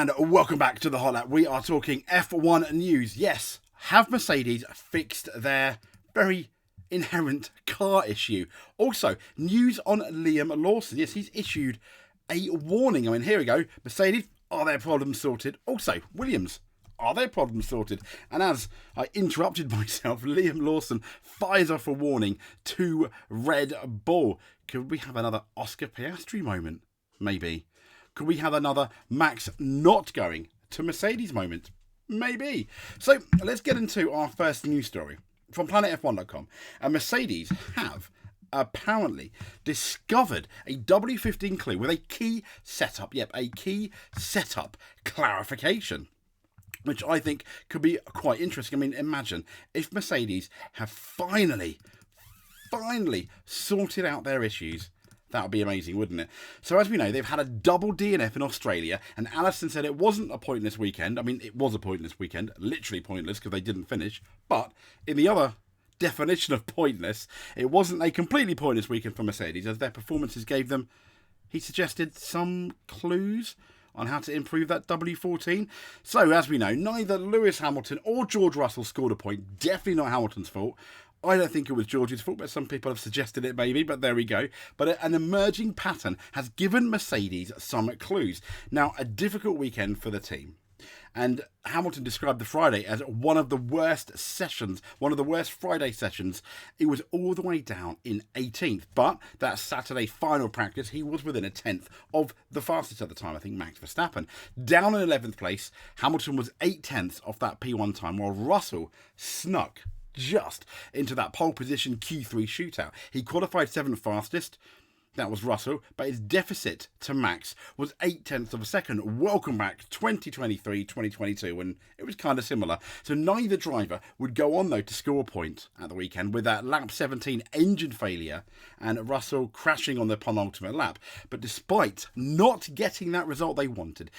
And welcome back to the Hot Lap. We are talking F1 news. Yes, have Mercedes fixed their very inherent car issue? Also, news on Liam Lawson. Yes, he's issued a warning. I mean, here we go. Mercedes, are their problems sorted? Also, Williams, are their problems sorted? And as I interrupted myself, Liam Lawson fires off a warning to Red Bull. Could we have another Oscar Piastri moment? Maybe. Could we have another Max not going to Mercedes moment? Maybe. So let's get into our first news story from planetf1.com. And Mercedes have apparently discovered a W15 clue with a key setup. Yep, a key setup clarification, which I think could be quite interesting. I mean, imagine if Mercedes have finally sorted out their issues. That would be amazing, wouldn't it? So as we know, they've had a double DNF in Australia, and Allison said it wasn't a pointless weekend. I mean, it was a pointless weekend, literally pointless because they didn't finish. But in the other definition of pointless, it wasn't a completely pointless weekend for Mercedes, as their performances gave them, he suggested, some clues on how to improve that W14. So as we know, neither Lewis Hamilton or George Russell scored a point. Definitely not Hamilton's fault. I don't think it was George's fault, but some people have suggested it maybe, but there we go. But an emerging pattern has given Mercedes some clues. Now, a difficult weekend for the team. And Hamilton described the Friday as one of the worst sessions, one of the worst Friday sessions. It was all the way down in 18th. But that Saturday final practice, he was within a tenth of the fastest at the time, I think, Max Verstappen. Down in 11th place, Hamilton was 8/10 off that P1 time, while Russell snuck just into that pole position Q3 shootout. He qualified 7th fastest. That was Russell, but his deficit to Max was 0.8 of a second. Welcome back 2023, 2022, and it was kind of similar. So neither driver would go on, though, to score a point at the weekend with that lap 17 engine failure and Russell crashing on the penultimate lap. But despite not getting that result they wanted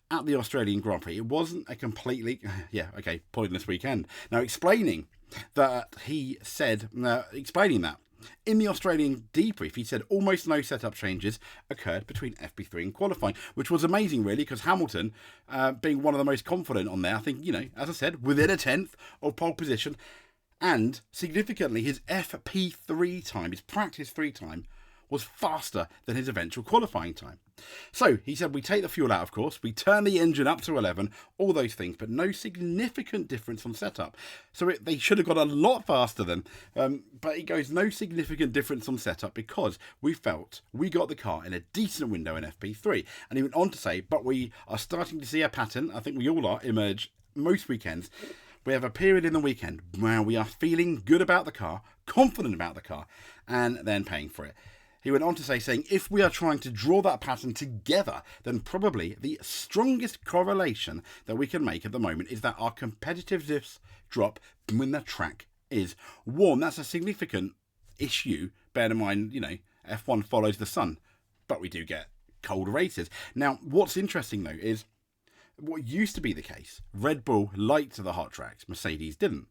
at the Australian Grand Prix, it wasn't a completely, pointless weekend. Now, explaining that in the Australian debrief, he said almost no setup changes occurred between FP3 and qualifying, which was amazing, really, because Hamilton, being one of the most confident on there, I think, as I said, within a tenth of pole position, and significantly, his FP3 time, his practice 3 time, was faster than his eventual qualifying time. So, he said, we take the fuel out, of course, we turn the engine up to 11, all those things, but no significant difference on setup. So they should have got a lot faster then, but he goes, no significant difference on setup because we felt we got the car in a decent window in FP3. And he went on to say, but we are starting to see a pattern, I think we all are, emerge most weekends. We have a period in the weekend where we are feeling good about the car, confident about the car, and then paying for it. He went on to saying, if we are trying to draw that pattern together, then probably the strongest correlation that we can make at the moment is that our competitiveness drop when the track is warm. That's a significant issue. Bear in mind, F1 follows the sun, but we do get cold races. Now, what's interesting, though, is what used to be the case. Red Bull liked the hot tracks, Mercedes didn't.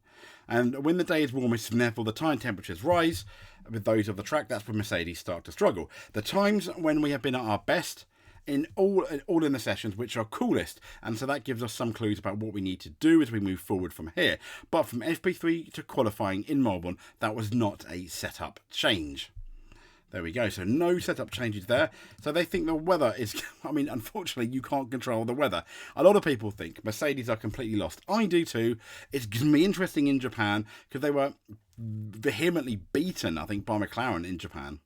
And when the day is warmest and therefore the time temperatures rise with those of the track, that's when Mercedes start to struggle. The times when we have been at our best in all in the sessions which are coolest, and so that gives us some clues about what we need to do as we move forward from here. But from FP3 to qualifying in Melbourne, that was not a setup change. There we go. So no setup changes there. So they think the weather is... I mean, unfortunately, you can't control the weather. A lot of people think Mercedes are completely lost. I do too. It's going to be interesting in Japan because they were vehemently beaten, I think, by McLaren in Japan.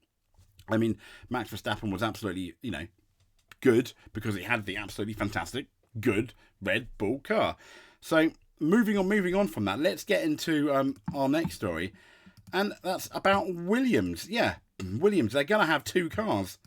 I mean, Max Verstappen was absolutely, good because he had the absolutely fantastic, good Red Bull car. So moving on from that, let's get into our next story. And that's about Williams. Yeah. Williams, they're going to have 2 cars,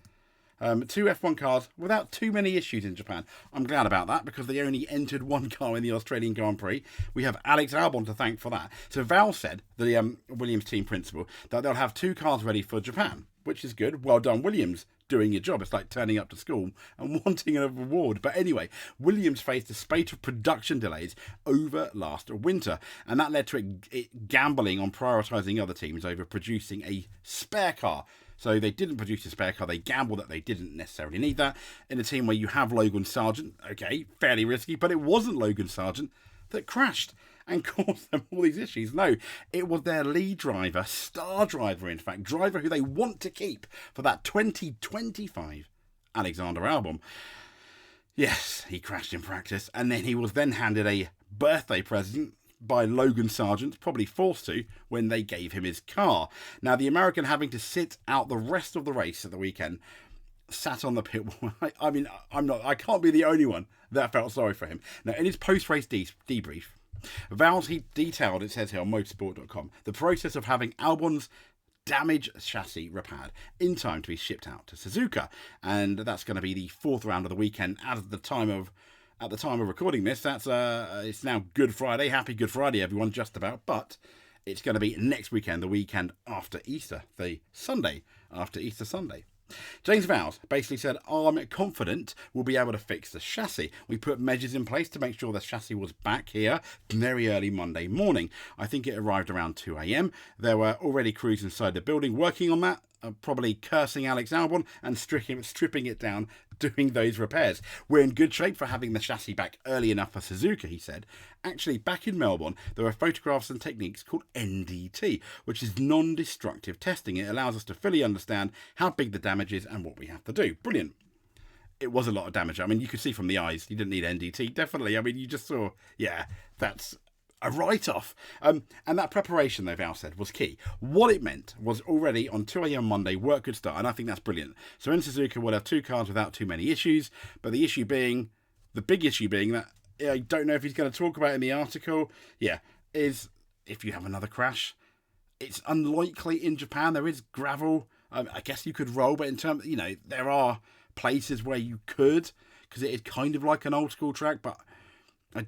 2 F1 cars without too many issues in Japan. I'm glad about that because they only entered 1 car in the Australian Grand Prix. We have Alex Albon to thank for that. So Val said, the Williams team principal, that they'll have 2 cars ready for Japan, which is good. Well done, Williams, doing your job. It's like turning up to school and wanting a reward. But anyway, Williams faced a spate of production delays over last winter, and that led to it gambling on prioritising other teams over producing a spare car So they didn't produce a spare car. They gambled that they didn't necessarily need that. In a team where you have Logan Sargent, okay, fairly risky, but it wasn't Logan Sargent that crashed and caused them all these issues. No, it was their lead driver, star driver, in fact, driver who they want to keep for that 2025 Alexander Albon. Yes, he crashed in practice, and then he was then handed a birthday present by Logan Sargent, probably forced to, when they gave him his car. Now, the American, having to sit out the rest of the race at the weekend, sat on the pit wall. I can't be the only one that felt sorry for him. Now, in his post-race debrief, Vowles, he detailed, it says here on motorsport.com, the process of having Albon's damaged chassis repaired in time to be shipped out to Suzuka, and that's going to be the fourth round of the weekend. At the time of recording this, that's it's now Good Friday. Happy Good Friday, everyone, just about. But it's going to be next weekend, the weekend after Easter, the Sunday after Easter Sunday. James Vowles basically said, I'm confident we'll be able to fix the chassis. We put measures in place to make sure the chassis was back here very early Monday morning. I think it arrived around 2 a.m. There were already crews inside the building working on that, probably cursing Alex Albon and stripping it down, doing those repairs. We're in good shape for having the chassis back early enough for Suzuka, he said. Actually, back in Melbourne, there are photographs and techniques called NDT, which is non-destructive testing. It allows us to fully understand how big the damage is and what we have to do. Brilliant. It was a lot of damage. I mean, you could see from the eyes, you didn't need NDT, definitely. I mean, you just saw, yeah, that's a write-off. And that preparation, though, Val said, was key. What it meant was already on 2 a.m. Monday, work could start, and I think that's brilliant. So in Suzuka, we'll have two cars without too many issues, but the big issue being that, I don't know if he's going to talk about in the article, is if you have another crash. It's unlikely in Japan. There is gravel. I guess you could roll, but in terms, there are places where you could, because it is kind of like an old school track, but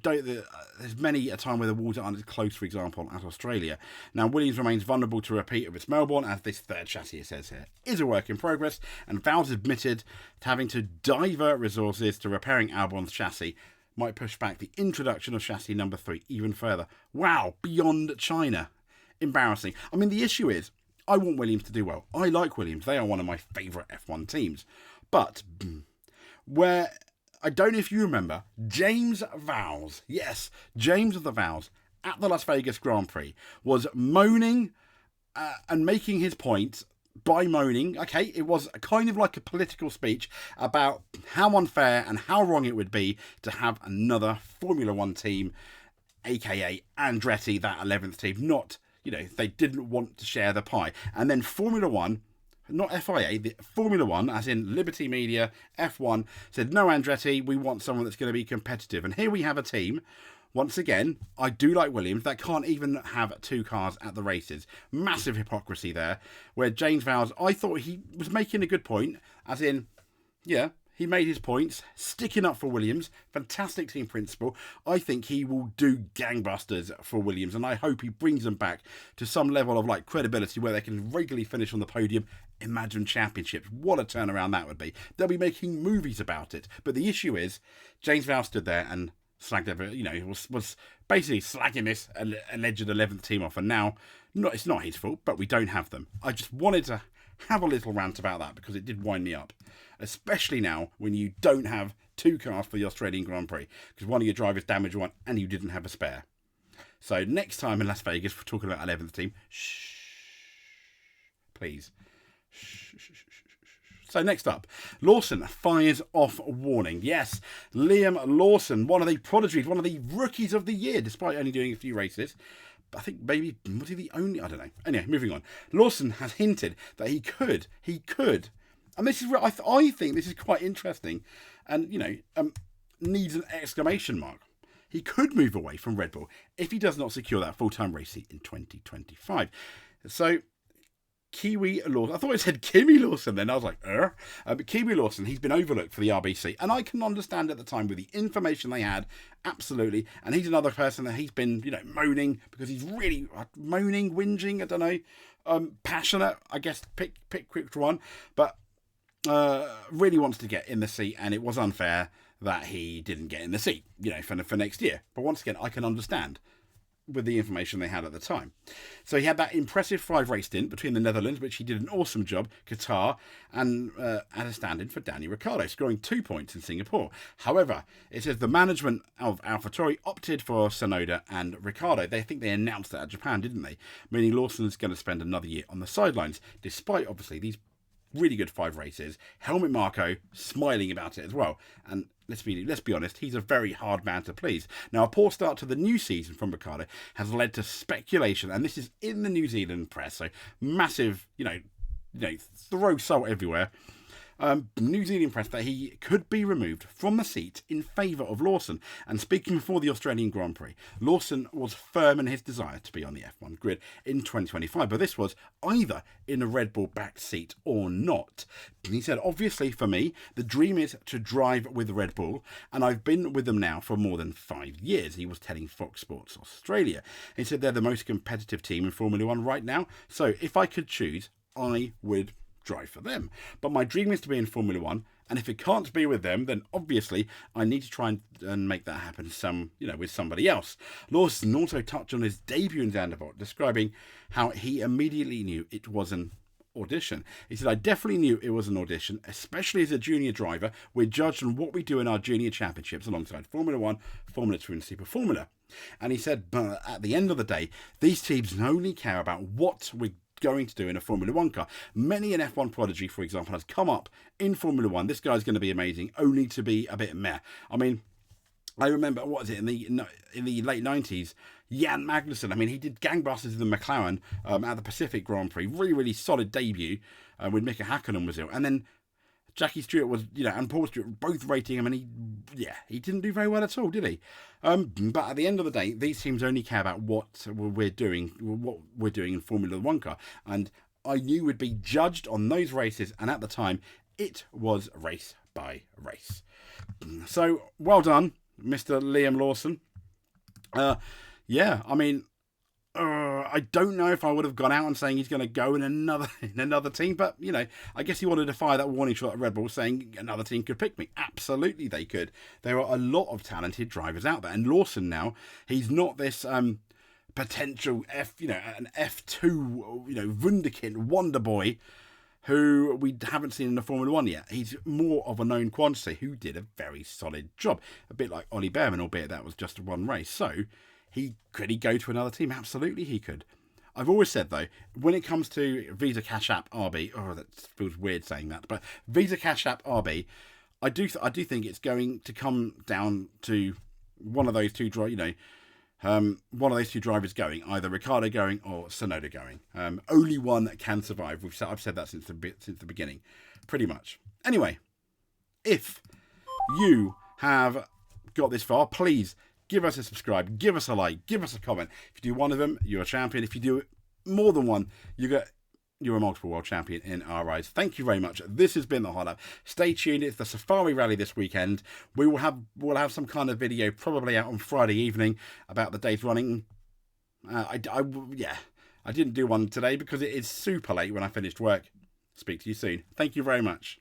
there's many a time where the walls aren't as close, for example, as Australia. Now, Williams remains vulnerable to a repeat of its Melbourne, as this third chassis, it says here, is a work in progress, and Vowles admitted to having to divert resources to repairing Albon's chassis might push back the introduction of chassis number 3 even further. Wow, beyond China. Embarrassing. I mean, the issue is, I want Williams to do well. I like Williams. They are one of my favourite F1 teams. But, I don't know if you remember, James Vowles, yes, James of the Vowles, at the Las Vegas Grand Prix, was moaning and making his point by moaning. Okay, it was kind of like a political speech about how unfair and how wrong it would be to have another Formula One team, aka Andretti, that 11th team, not, they didn't want to share the pie. And then Formula One, not FIA, the Formula One, as in Liberty Media, F1, said, no, Andretti, we want someone that's going to be competitive. And here we have a team, once again, I do like Williams, that can't even have two cars at the races. Massive hypocrisy there, where James Vowles, I thought he was making a good point, as in, he made his points, sticking up for Williams, fantastic team principal. I think he will do gangbusters for Williams, and I hope he brings them back to some level of credibility where they can regularly finish on the podium. Imagine championships. What a turnaround that would be. They'll be making movies about it. But the issue is, James Vowles stood there and slagged was basically slagging this alleged 11th team off, and now, it's not his fault, but we don't have them. I just wanted to have a little rant about that because it did wind me up, especially now when you don't have two cars for the Australian Grand Prix because one of your drivers damaged one and you didn't have a spare. So next time in Las Vegas, we're talking about 11th team. Shh, please. Shh. So next up, Lawson fires off a warning. Yes, Liam Lawson, one of the prodigies, one of the rookies of the year, despite only doing a few races. I think maybe, was he the only? I don't know. Anyway, moving on. Lawson has hinted that he could, and this is where I think this is quite interesting, and, needs an exclamation mark. He could move away from Red Bull if he does not secure that full-time race seat in 2025. So, Kiwi Lawson, I thought it said Kimi Lawson then, I was like, but Kiwi Lawson, he's been overlooked for the RBC, and I can understand at the time with the information they had, absolutely, and he's another person that he's been, moaning, because he's really whinging, I don't know, passionate, I guess, pick quick one, but really wants to get in the seat, and it was unfair that he didn't get in the seat, for next year. But once again, I can understand. with the information they had at the time. So he had that impressive 5-race stint between the Netherlands, which he did an awesome job, Qatar, and as a stand-in for Danny Ricciardo, scoring 2 points in Singapore. However, it says the management of AlphaTauri opted for Tsunoda and Ricciardo. They think they announced that at Japan, didn't they? Meaning Lawson's going to spend another year on the sidelines, despite obviously these really good 5 races. Helmut Marko smiling about it as well. And let's be honest, he's a very hard man to please. Now, a poor start to the new season from Ricciardo has led to speculation, and this is in the New Zealand press, so massive, throw salt everywhere. New Zealand press that he could be removed from the seat in favour of Lawson. And speaking before the Australian Grand Prix, Lawson was firm in his desire to be on the F1 grid in 2025, but this was either in a Red Bull backed seat or not. And he said, obviously for me, the dream is to drive with Red Bull, and I've been with them now for more than 5 years. He was telling Fox Sports Australia. He said they're the most competitive team in Formula One right now, so if I could choose, I would drive for them. But my dream is to be in Formula One, and if it can't be with them, then obviously I need to try and make that happen with somebody else. Lawson also touched on his debut in Zandvoort, describing how he immediately knew it was an audition. He said, I definitely knew it was an audition, especially as a junior driver. We're judged on what we do in our junior championships alongside Formula One, Formula 2 and Super Formula. And he said, but at the end of the day, these teams only care about what we're going to do in a Formula One car. Many an F1 prodigy, for example, has come up in Formula One. This guy's going to be amazing, only to be a bit meh. I mean, I remember, in the late 90s, Jan Magnussen. I mean, he did gangbusters in the McLaren at the Pacific Grand Prix. Really, really solid debut when Mika Hakkinen was ill. And then Jackie Stewart was, and Paul Stewart both rating him, and he didn't do very well at all, did he? But at the end of the day, these teams only care about what we're doing in Formula One car. And I knew we'd be judged on those races, and at the time, it was race by race. So, well done, Mr. Liam Lawson. I don't know if I would have gone out and saying he's going to go in another team, but I guess he wanted to fire that warning shot at Red Bull, saying another team could pick me. Absolutely, they could. There are a lot of talented drivers out there, and Lawson now, he's not this potential an F2 wunderkind wonder boy who we haven't seen in the Formula One yet. He's more of a known quantity who did a very solid job, a bit like Ollie Behrman, albeit that was just one race. So could he go to another team? Absolutely he could. I've always said, though, when it comes to Visa Cash App RB, that feels weird saying that, but Visa Cash App RB, I do think it's going to come down to one of those two drivers going, either Ricciardo going or Tsunoda going. Only one that can survive. I've said that since the beginning, pretty much. Anyway, if you have got this far, please give us a subscribe, give us a like, give us a comment. If you do one of them, you're a champion. If you do more than one, you're a multiple world champion in our eyes. Thank you very much. This has been the Hot Lap. Stay tuned. It's the Safari Rally this weekend. We'll have some kind of video probably out on Friday evening about the day's running. I didn't do one today because it is super late when I finished work. Speak to you soon. Thank you very much.